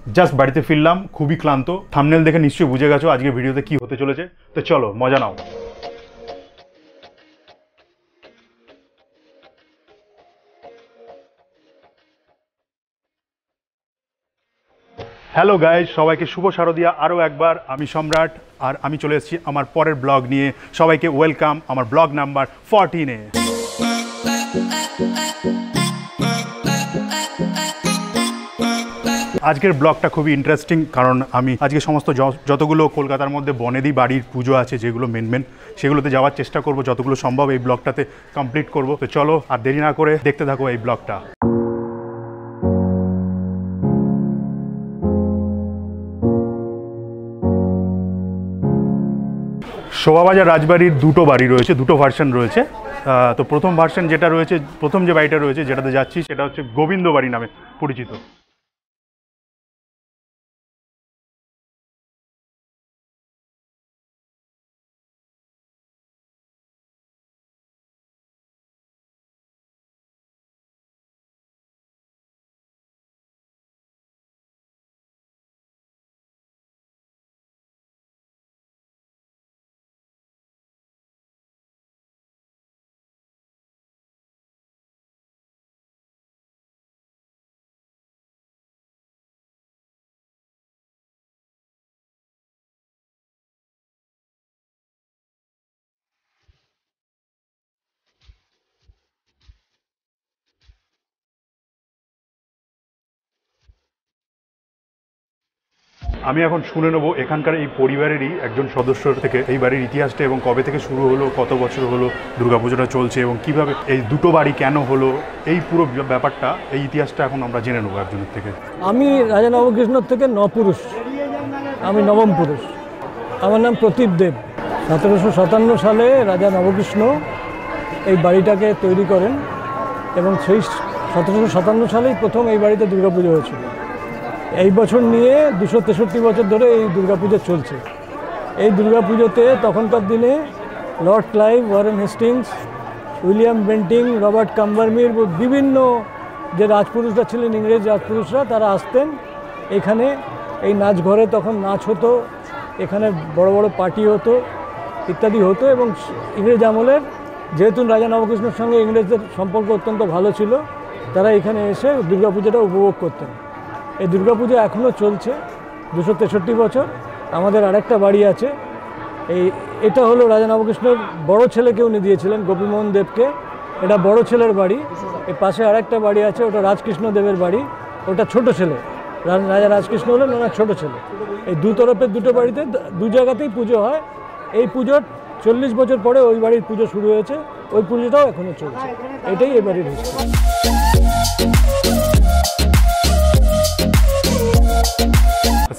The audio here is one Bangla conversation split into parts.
জাস্ট বাড়িতে ফিরলাম, খুবই ক্লান্ত। থাম্বনেল দেখে নিশ্চয়ই বুঝে গেছো আজকে ভিডিওতে কি হতে চলেছে। তো চলো মজা নাও। হ্যালো গাইজ, সবাইকে শুভ শারদিয়া আরও একবার। আমি সম্রাট, আর আমি চলে এসেছি আমার পরের ব্লগ নিয়ে। সবাইকে ওয়েলকাম আমার ব্লগ নাম্বার 14-এ। আজকের ব্লগটা খুবই ইন্টারেস্টিং, কারণ আমি আজকে সমস্ত যতগুলো কলকাতার মধ্যে বনেদি বাড়ির পুজো আছে, যেগুলো মেন সেগুলোতে যাওয়ার চেষ্টা করব, যতগুলো সম্ভব এই ব্লগটাতে কমপ্লিট করব। তো চলো আর দেরি না করে দেখতে থাকো এই ব্লগটা। শোভাবাজার রাজবাড়ির দুটো বাড়ি রয়েছে, দুটো ভার্সন রয়েছে। তো প্রথম ভার্সন যেটা রয়েছে, প্রথম যে বাড়িটা রয়েছে যেটাতে যাচ্ছি, সেটা হচ্ছে গোবিন্দ বাড়ি নামে পরিচিত। আমি এখন শুনে নেবো এখানকার এই পরিবারেরই একজন সদস্যর থেকে এই বাড়ির ইতিহাসটা, এবং কবে থেকে শুরু হলো, কত বছর হলো দুর্গাপুজোটা চলছে, এবং কিভাবে এই দুটো বাড়ি কেন হলো, এই পুরো ব্যাপারটা, এই ইতিহাসটা এখন আমরা জেনে নেবো একজনের থেকে। আমি রাজা নবকৃষ্ণর থেকে নপুরুষ, আমি নবম পুরুষ। আমার নাম প্রতীপ দেব। 1757 সালে রাজা নবকৃষ্ণ এই বাড়িটাকে তৈরি করেন, এবং সেই 1757 সালেই প্রথম এই বাড়িতে দুর্গাপুজো হয়েছিল। এই বছর নিয়ে 263 বছর ধরে এই দুর্গাপুজো চলছে। এই দুর্গাপুজোতে তখনকার দিনে Lord Clive, Warren Hastings, William Bentinck, Robert Combermere, বিভিন্ন যে রাজপুরুষরা ছিলেন, ইংরেজ রাজপুরুষরা, তারা আসতেন এখানে। এই নাচ ঘরে তখন নাচ হতো, এখানে বড় বড় পার্টি হতো, ইত্যাদি হতো। এবং ইংরেজ আমলের, যেহেতু রাজা নবকৃষ্ণের সঙ্গে ইংরেজদের সম্পর্ক অত্যন্ত ভালো ছিল, তারা এখানে এসে দুর্গাপুজোটা উপভোগ করতেন। এই দুর্গাপুজো এখনও চলছে 263 বছর। আমাদের আরেকটা বাড়ি আছে, এটা হলো রাজা নবকৃষ্ণের বড় ছেলেকে উনি দিয়েছিলেন, গোপীমোহন দেবকে। এটা বড় ছেলের বাড়ি। এর পাশে আরেকটা বাড়ি আছে, ওটা রাজকৃষ্ণ দেবের বাড়ি, ওটা ছোট ছেলে। রাজা রাজকৃষ্ণ হলেন ওনার ছোট ছেলে। এই দু তরফের দুটো বাড়িতে দু জায়গাতেই পুজো হয়। এই পুজোর 40 বছর পরে ওই বাড়ির পুজো শুরু হয়েছে, ওই পুজোটাও এখনও চলছে। এটাই এই বাড়ির হিস্ট্রি।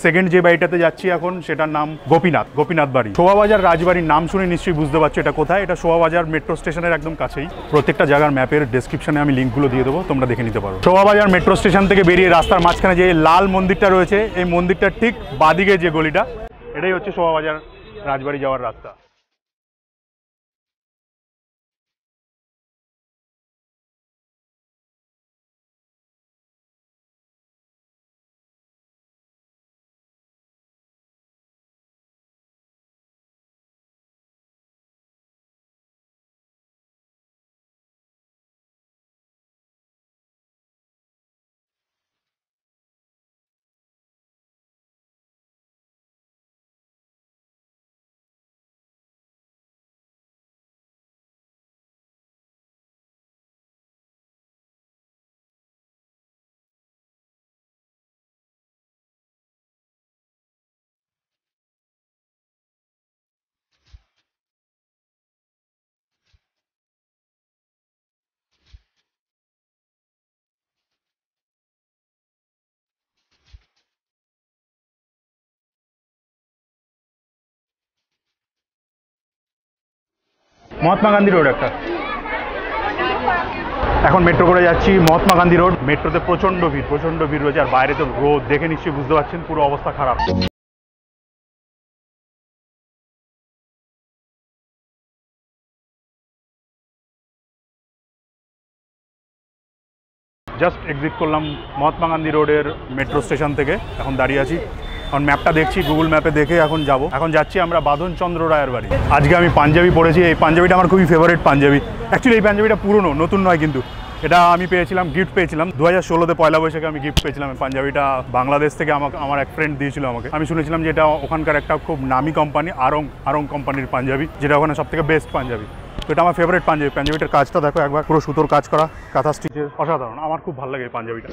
সেকেন্ড যে বাড়িটাতে যাচ্ছি এখন, সেটার নাম গোপীনাথ বাড়ি। শোভাবাজার রাজবাড়ির নাম শুনে নিশ্চয়ই বুঝতে পারছো এটা কোথায়। এটা শোভাবাজার মেট্রো স্টেশনের একদম কাছেই। প্রত্যেকটা জায়গার ম্যাপের ডেসক্রিপশনে আমি লিঙ্কগুলো দিয়ে দেবো, তোমরা দেখে নিতে পারো। শোভাবাজার মেট্রো স্টেশন থেকে বেরিয়ে রাস্তার মাঝখানে যে লাল মন্দিরটা রয়েছে, এই মন্দিরটার ঠিক বাদিকে যে গলিটা, এটাই হচ্ছে শোভাবাজার রাজবাড়ি যাওয়ার রাস্তা। মহাত্মা গান্ধী রোড একটা। এখন মেট্রো করে যাচ্ছি মহাত্মা গান্ধী রোড। মেট্রোতে প্রচণ্ড ভিড় রয়েছে, আর বাইরে তো রোদ, দেখে নিশ্চয়ই বুঝতে পারছেন পুরো অবস্থা খারাপ। জাস্ট এক্সিট করলাম মহাত্মা গান্ধী রোডের মেট্রো স্টেশন থেকে, এখন দাঁড়িয়ে আছি। এখন ম্যাপটা দেখছি, গুগল ম্যাপে দেখে এখন যাব। এখন যাচ্ছি আমরা বাঁধনচন্দ্র রায়ের বাড়ি। আজকে আমি পাঞ্জাবি পরেছি, এই পাঞ্জাবিটা আমার খুবই ফেভারিট পাঞ্জাবি। অ্যাকচুয়ালি এই পাঞ্জাবিটা পুরনো, নতুন নয়, কিন্তু এটা আমি পেয়েছিলাম, গিফট পেয়েছিলাম 2016-তে পয়লা বৈশাখে আমি গিফট পেয়েছিলাম। পাঞ্জাবিটা বাংলাদেশ থেকে আমার এক ফ্রেন্ড দিয়েছিল আমাকে। আমি শুনেছিলাম যে এটা ওখানকার একটা খুব নামি কোম্পানি, আরং কোম্পানির পাঞ্জাবি, যেটা ওখানে সবথেকে বেস্ট পাঞ্জাবি। তো এটা আমার ফেভারিট পাঞ্জাবি। পাঞ্জাবিটার কাজটা দেখো একবার, পুরো সুতোর কাজ করা, কাঁথা স্টিচের, অসাধারণ। আমার খুব ভালো লাগে এই পাঞ্জাবিটা।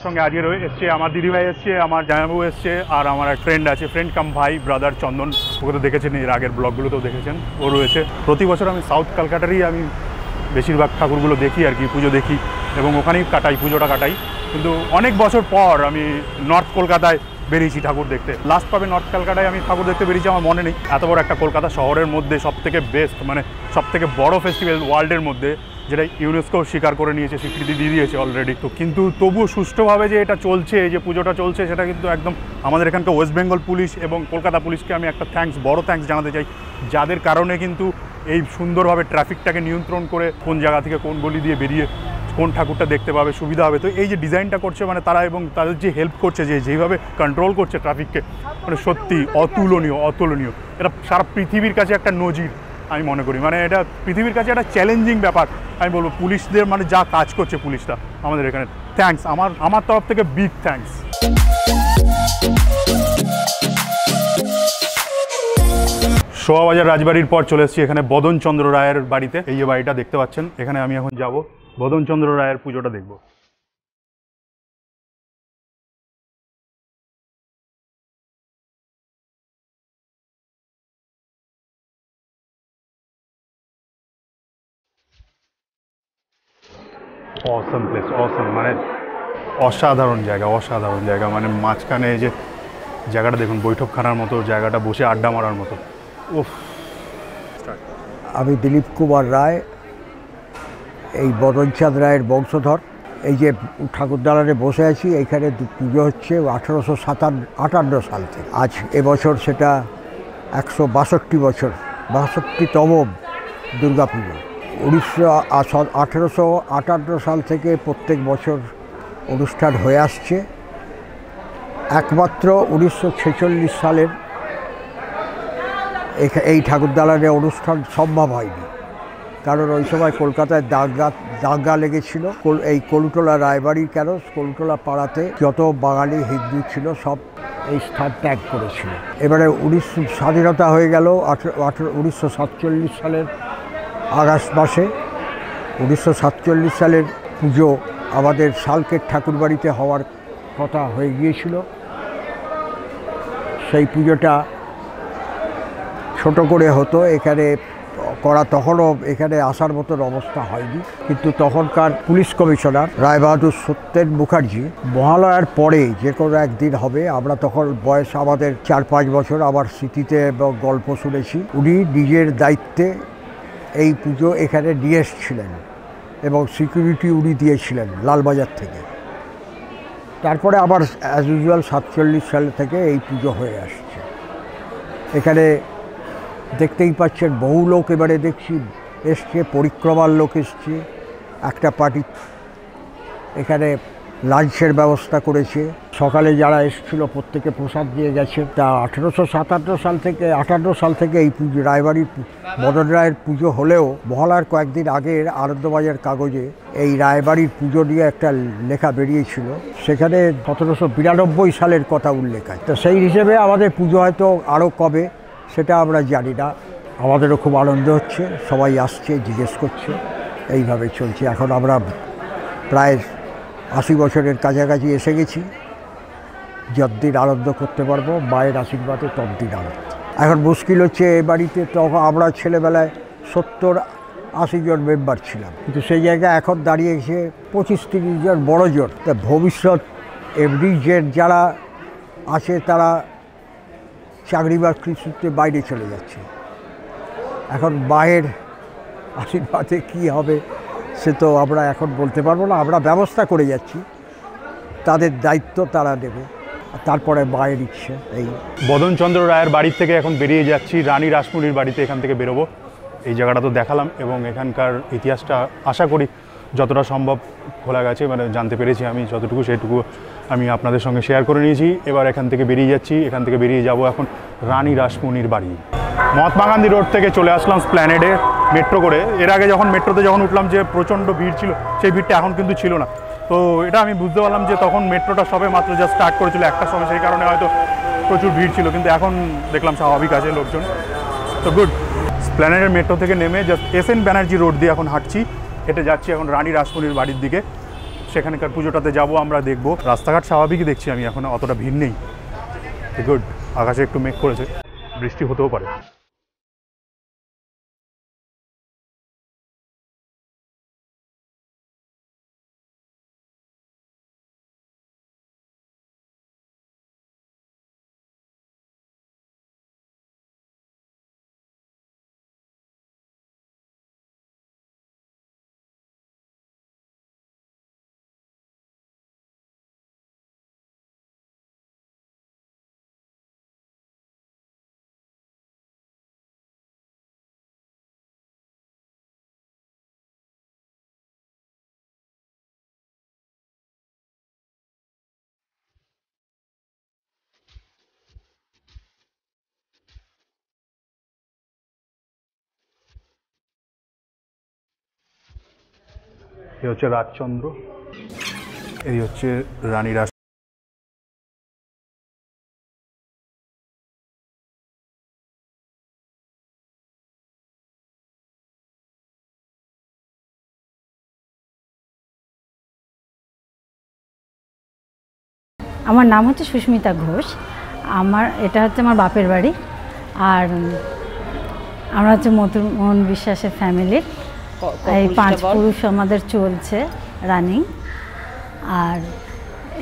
সঙ্গে আজকে এসছে আমার দিদিভাই, এসছে আমার জামাইবাবু, এসছে আর আমার এক ফ্রেন্ড আছে, ফ্রেন্ড কাম ভাই, ব্রাদার চন্দন। ওকে তো দেখেছেন, এর আগের ব্লগগুলোতেও দেখেছেন, ও রয়েছে। প্রতি বছর আমি সাউথ কলকাতারই আমি বেশিরভাগ ঠাকুরগুলো দেখি আর কি, পুজো দেখি, এবং ওখানেই কাটাই, পুজোটা কাটাই। কিন্তু অনেক বছর পর আমি নর্থ কলকাতায় বেরিয়েছি ঠাকুর দেখতে। লাস্ট পাবে নর্থ কলকাতায় আমি ঠাকুর দেখতে বেরিয়েছি, আমার মনে নেই। এত বড় একটা কলকাতা শহরের মধ্যে সবথেকে বেস্ট, মানে সবথেকে বড় ফেস্টিভ্যাল ওয়ার্ল্ডের মধ্যে, যেটা ইউনেস্কো স্বীকার করে নিয়েছে, স্বীকৃতি দিয়ে দিয়েছে অলরেডি। তো কিন্তু তবুও সুষ্ঠুভাবে যে এটা চলছে, এই যে পুজোটা চলছে, সেটা কিন্তু একদম আমাদের এখানকার ওয়েস্ট বেঙ্গল পুলিশ এবং কলকাতা পুলিশকে আমি একটা বড় থ্যাঙ্কস জানাতে চাই, যাদের কারণে কিন্তু এই সুন্দরভাবে ট্রাফিকটাকে নিয়ন্ত্রণ করে কোন জায়গা থেকে কোন গলি দিয়ে বেরিয়ে কোন ঠাকুরটা দেখতে পাবে, সুবিধা হবে। তো এই যে ডিজাইনটা করছে মানে তারা, এবং তাদের যে হেল্প করছে, যেইভাবে কন্ট্রোল করছে ট্রাফিককে, মানে সত্যি অতুলনীয়। এটা সারা পৃথিবীর কাছে একটা নজির আমি মনে করি। মানে এটা পৃথিবীর কাছে একটা চ্যালেঞ্জিং ব্যাপার আমি বলবো। পুলিশদের মানে যা কাজ করছে পুলিশটা আমাদের এখানে, থ্যাঙ্কস, আমার তরফ থেকে বিগ থ্যাঙ্কস। শোভাবাজার রাজবাড়ির পর চলে এসেছি এখানে বদনচন্দ্র রায়ের বাড়িতে। এই যে বাড়িটা দেখতে পাচ্ছেন, এখানে আমি এখন যাব, বদনচন্দ্র রায়ের পুজোটা দেখব। অসম প্লেস, মানে অসাধারণ জায়গা, মানে মাঝখানে এই যে জায়গাটা দেখুন, বৈঠকখানার মতো জায়গাটা, বসে আড্ডা মারার মতো। উফ। আমি দিলীপ কুমার রায়, এই বদনচাঁদ রায়ের বংশধর। এই যে ঠাকুর দালানে বসে আছি, এইখানে পুজো হচ্ছে 1858 সাল থেকে। আজ এবছর সেটা 162 বছর, 62তম দুর্গা পুজো। 1858 সাল থেকে প্রত্যেক বছর অনুষ্ঠান হয়ে আসছে। একমাত্র 1946 সালের এই ঠাকুর দালানে অনুষ্ঠান সম্ভব হয়নি, কারণ ওই সময় কলকাতায় দাঙ্গা লেগেছিল। এই কলুটোলা রায়বাড়ির, কেন কলুটোলা পাড়াতে যত বাঙালি হিন্দু ছিল সব এই স্থান ত্যাগ করেছিল। এবারে স্বাধীনতা হয়ে গেল 1947 সালের আগস্ট মাসে। 1947 সালের পুজো আমাদের শালকের ঠাকুরবাড়িতে হওয়ার কথা হয়ে গিয়েছিল। সেই পুজোটা ছোট করে হতো এখানে করা, তখনও এখানে আসার মতন অবস্থা হয়নি। কিন্তু তখনকার পুলিশ কমিশনার রায়বাহাদুর সত্যেন মুখার্জি, মহালয়ার পরে যে কোনো একদিন হবে, আমরা তখন বয়স আমাদের 4-5 বছর, আমার স্মৃতিতে এবং গল্প শুনেছি, উনি নিজের দায়িত্বে এই পুজো এখানে নিয়ে এসেছিলেন এবং সিকিউরিটি উনি দিয়েছিলেন লালবাজার থেকে। তারপরে আবার অ্যাজ ইউজুয়াল 47 সাল থেকে এই পুজো হয়ে আসছে। এখানে দেখতেই পাচ্ছেন বহু লোক এবারে দেখছি এসছে, পরিক্রমার লোক এসছে। একটা পার্টি এখানে লাঞ্চের ব্যবস্থা করেছে। সকালে যারা এসেছিল প্রত্যেকে প্রসাদ দিয়ে গেছে। তা 1858 সাল থেকে এই পুজো, রায়বাড়ির মদন রায়ের পুজো হলেও মহালয়ার কয়েকদিন আগের আনন্দবাজার কাগজে এই রায়বাড়ির পুজো নিয়ে একটা লেখা বেরিয়েছিল, সেখানে 1792 সালের কথা উল্লেখ আছে। তো সেই হিসেবে আমাদের পুজো হয়তো আরও কবে সেটা আমরা জানি না। আমাদেরও খুব আনন্দ হচ্ছে, সবাই আসছে, জিজ্ঞেস করছে, এইভাবে চলছে। এখন আমরা প্রায় 80 বছরের কাছাকাছি এসে গেছি। যতদিন আনন্দ করতে পারবো মায়ের আশীর্বাদে ততদিন আনন্দ। এখন মুশকিল হচ্ছে, এ বাড়িতে তখন আমরা ছেলেবেলায় 70-80 জন মেম্বার ছিলাম, কিন্তু সেই জায়গায় এখন দাঁড়িয়ে এসে 25-30 জন বড় জোর। তা ভবিষ্যৎ এমডি যারা আছে তারা চাকরি বাকরি সূত্রে বাইরে চলে যাচ্ছে। এখন মায়ের আশীর্বাদে কী হবে সে তো আমরা এখন বলতে পারবো না। আমরা ব্যবস্থা করে যাচ্ছি, তাদের দায়িত্ব তারা দেবে, তারপরে মায়ের ইচ্ছে। এই বদনচন্দ্র রায়ের বাড়ির থেকে এখন বেরিয়ে যাচ্ছি রানী রাসমণির বাড়িতে, এখান থেকে বেরোবো। এই জায়গাটা তো দেখালাম এবং এখানকার ইতিহাসটা আশা করি যতটা সম্ভব খোলা গেছে, মানে জানতে পেরেছি আমি যতটুকু, সেটুকু আমি আপনাদের সঙ্গে শেয়ার করে নিয়েছি। এবার এখান থেকে বেরিয়ে যাচ্ছি, এখান থেকে বেরিয়ে যাব এখন রানী রাসমণির বাড়ি। মহাত্মা গান্ধী রোড থেকে চলে আসলাম স্প্ল্যানেডে মেট্রো করে। এর আগে যখন মেট্রোতে উঠলাম যে প্রচণ্ড ভিড় ছিল, সেই ভিড়টা এখন কিন্তু ছিল না। তো এটা আমি বুঝতে পারলাম যে তখন মেট্রোটা সবে মাত্র জাস্ট স্টার্ট করেছিল একটার সময়, সেই কারণে হয়তো প্রচুর ভিড় ছিল, কিন্তু এখন দেখলাম স্বাভাবিক আছে লোকজন। তো গুড। স্প্ল্যানেডের মেট্রো থেকে নেমে জাস্ট এসএন ব্যানার্জি রোড দিয়ে এখন হাঁটছি, হেঁটে যাচ্ছি এখন রানী রাসমণির বাড়ির দিকে। সেখানকার পুজোটাতে যাব, আমরা দেখবো। রাস্তাঘাট স্বাভাবিকই দেখছি আমি, এখন অতটা ভিড় নেই। গুড। আকাশে একটু মেঘ করেছে, বৃষ্টি হতেও পারে। এই হচ্ছে রাজচন্দ্র, এই হচ্ছে রানী রাস। আমার নাম হচ্ছে সুস্মিতা ঘোষ। এটা হচ্ছে আমার বাপের বাড়ি। আর আমরা হচ্ছে মোহন বিশ্বাসের ফ্যামিলির। এই 5 পুরুষ আমাদের চলছে রানিং। আর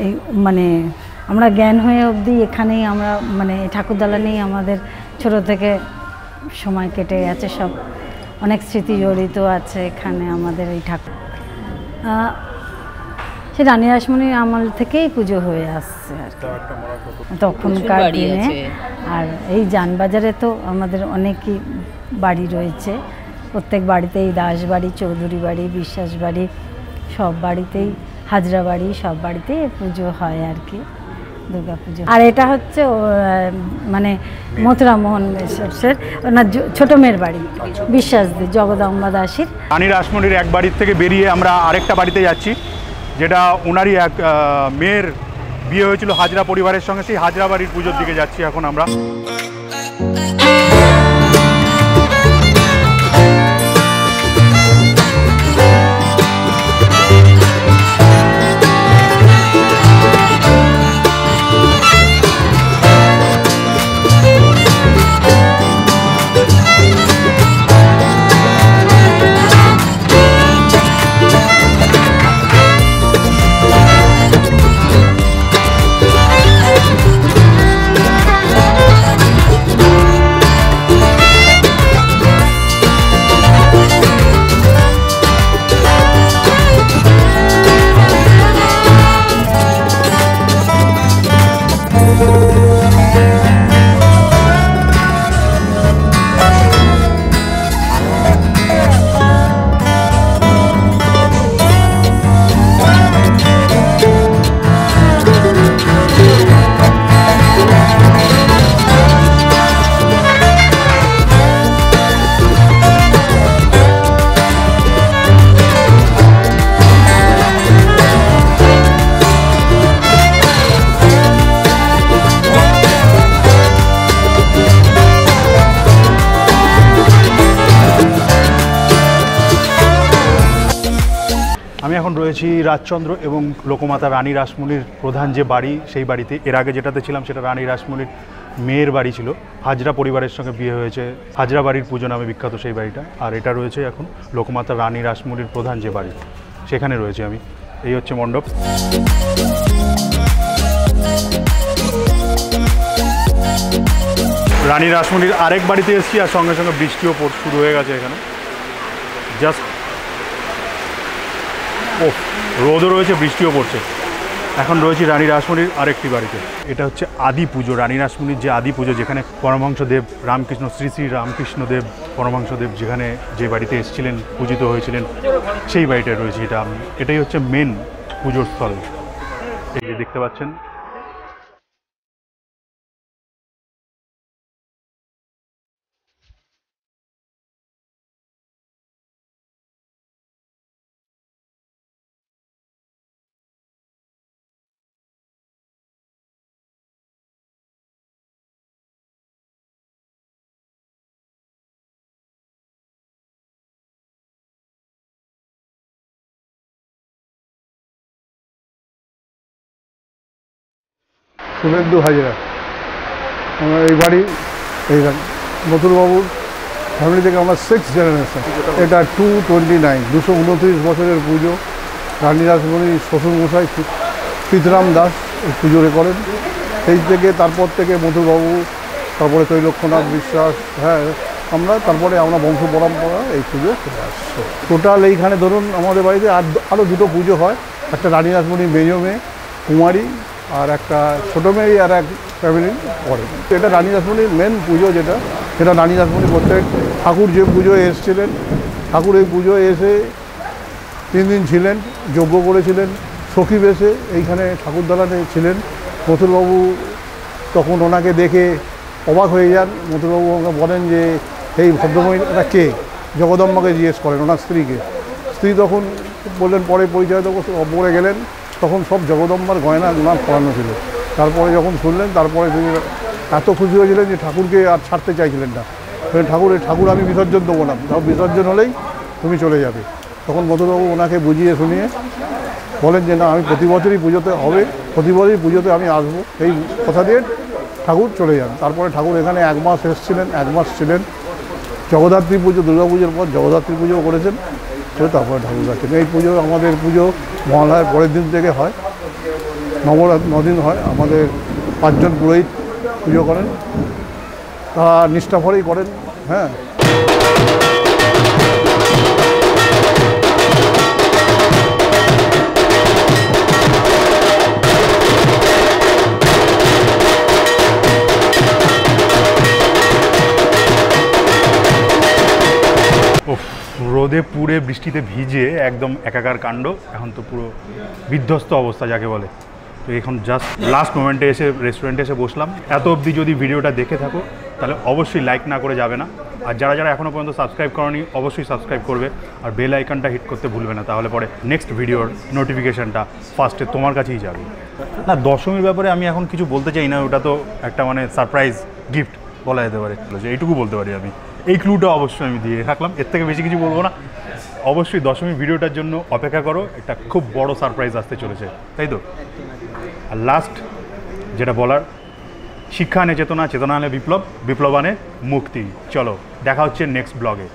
এই মানে আমরা জ্ঞান হয়ে অবধি এখানেই আমরা মানে ঠাকুরদালানেই আমাদের ছোট থেকে সময় কেটে গেছে। সব অনেক স্মৃতি জড়িত আছে এখানে আমাদের এই ঠাকুর। সে রানী রাসমণির আমল থেকেই পুজো হয়ে আসছে আর কি তখনকার দিনে। আর এই জানবাজারে তো আমাদের অনেকই বাড়ি রয়েছে, প্রত্যেক বাড়িতেই দাস বাড়ি, চৌধুরী বাড়ি, বিশ্বাস বাড়ি, সব বাড়িতেই, হাজরা বাড়ি, সব বাড়িতেই পুজো হয় আর কি, দুর্গা পুজো। আর এটা হচ্ছে মানে মথুরামোহন বিশ্বাসের ওনার ছোট মেয়ের বাড়ি, বিশ্বাসদের জগদম্বা দাসীর। রানী রাসমণির এক বাড়ির থেকে বেরিয়ে আমরা আরেকটা বাড়িতে যাচ্ছি, যেটা ওনারই এক মেয়ের বিয়ে হয়েছিল হাজরা পরিবারের সঙ্গে। সেই হাজরা বাড়ির পুজোর দিকে যাচ্ছি এখন আমরা। আমি এখন রয়েছি রাজচন্দ্র এবং লোকমাতা রানী রাসমণির প্রধান যে বাড়ি, সেই বাড়িতে। এর আগে যেটাতে ছিলাম সেটা রানী রাসমণির মেয়ের বাড়ি ছিল, হাজরা পরিবারের সঙ্গে বিয়ে হয়েছে, হাজরা বাড়ির পুজো নামে বিখ্যাত সেই বাড়িটা। আর এটা রয়েছে এখন লোকমাতা রানী রাসমণির প্রধান যে বাড়ি, সেখানে রয়েছে আমি। এই হচ্ছে মণ্ডপ। রানী রাসমণির আরেক বাড়িতে এসেছি, আর সঙ্গে সঙ্গে বৃষ্টিও শুরু হয়ে গেছে এখানে। জাস্ট ও রোদও রয়েছে, বৃষ্টিও পড়ছে। এখন রয়েছি রানী রাসমণির আরেকটি বাড়িতে। এটা হচ্ছে আদি পুজো, রানী রাসমণির যে আদি পুজো, যেখানে পরমহংসদেব রামকৃষ্ণ, শ্রী শ্রী রামকৃষ্ণদেব পরমহংসদেব যেখানে যে বাড়িতে এসেছিলেন, পূজিত হয়েছিলেন, সেই বাড়িটায় রয়েছে। এটাই হচ্ছে মেন পুজোর স্থল। এই যে দেখতে পাচ্ছেন, শুভেন্দু হাজরা, আমার এই বাড়ি, এই মথুরবাবুর ফ্যামিলি থেকে আমার 6th জেনারেশন। এটা 229, 229 বছরের পুজো। রানী রাসমণির শ্বশুরমশাই সীতারাম দাস এই পুজোরে করেন। সেই থেকে তারপর থেকে মথুরবাবু, তারপরে তৈলক্ষ্যনাথ বিশ্বাস, হ্যাঁ তারপরে আমরা বংশ পরম্পরা এই পুজো করে আসছে। টোটাল এইখানে ধরুন আমাদের বাড়িতে আরও দুটো পুজো হয়। একটা রানী রাসমণির মেজো মেয়ে কুমারী, আর একটা ছোটো মেয়ে আর এক ফ্যামিলি করে। এটা রানী রাসমণির মেন পুজো, সেটা রানী রাসমণি প্রত্যেক ঠাকুর যে পুজোয় এসেছিলেন, ঠাকুর এই পুজোয় এসে 3 দিন ছিলেন, যজ্ঞ করেছিলেন, সখী বেশে এইখানে ঠাকুরদালানে ছিলেন। মথুরবাবু তখন ওনাকে দেখে অবাক হয়ে যান। মথুরবাবু ওনাকে বলেন যে এই ভদ্রমহিলাটা কে, জগদম্বাকে জিজ্ঞেস করেন ওনার স্ত্রীকে। স্ত্রী তখন বললেন পরে পরিচয় দেবো, পরে গেলেন, তখন সব জগদম্বার গয়না ওনার পরানো ছিল। তারপরে যখন শুনলেন, তারপরে তিনি এত খুশি হয়েছিলেন যে ঠাকুরকে আর ছাড়তে চাইছিলেন না। ঠাকুর আমি বিসর্জন দেবো না, সব বিসর্জন হলেই তুমি চলে যাবে। তখন মথুরবাবু ওনাকে বুঝিয়ে শুনিয়ে বলেন যে না, আমি প্রতি বছরই পুজোতে হবে, প্রতি বছরই পুজোতে আমি আসবো, এই কথা দিয়ে ঠাকুর চলে যান। তারপরে ঠাকুর এখানে 1 মাস এসেছিলেন, 1 মাস ছিলেন। জগদ্ধাত্রী পুজো, দুর্গা পুজোর পর জগদ্ধাত্রী পুজোও করেছেন, তারপরে ঠাকুর যাচ্ছেন। এই পুজো আমাদের পুজো মহালয়ার পরের দিন থেকে হয়, 9 দিন হয়। আমাদের 5 জন পুরোহিত পুজো করেন, তারা নিষ্ঠাভরেই করেন। হ্যাঁ, রোদে পুড়ে বৃষ্টিতে ভিজে একদম একাকার কাণ্ড। এখন তো পুরো বিধ্বস্ত অবস্থা যাকে বলে। তো এখন জাস্ট লাস্ট মোমেন্টে এসে রেস্টুরেন্টে এসে বসলাম। এত অবধি যদি ভিডিওটা দেখে থাকো তাহলে অবশ্যই লাইক না করে যাবে না, আর যারা যারা এখনও পর্যন্ত সাবস্ক্রাইব করনি অবশ্যই সাবস্ক্রাইব করবে, আর বেল আইকনটা হিট করতে ভুলবে না, তাহলে পরে নেক্সট ভিডিওর নোটিফিকেশানটা ফার্স্টে তোমার কাছেই যাবে। না, দশমীর ব্যাপারে আমি এখন কিছু বলতে চাই না, ওটা তো একটা মানে সারপ্রাইজ গিফট বলা যেতে পারে, এইটুকু বলতে পারি আমি। এই ক্লুটা অবশ্যই আমি দিয়ে রাখলাম, এর থেকে বেশি কিছু বলবো না। অবশ্যই দশমী ভিডিওটার জন্য অপেক্ষা করো, একটা খুব বড় সারপ্রাইজ আসতে চলেছে, তাই তো। আর লাস্ট যেটা বলার, শিক্ষা আনে চেতনা, চেতনা আনে বিপ্লব, বিপ্লব আনে মুক্তি। চলো দেখা হচ্ছে নেক্সট ব্লগে।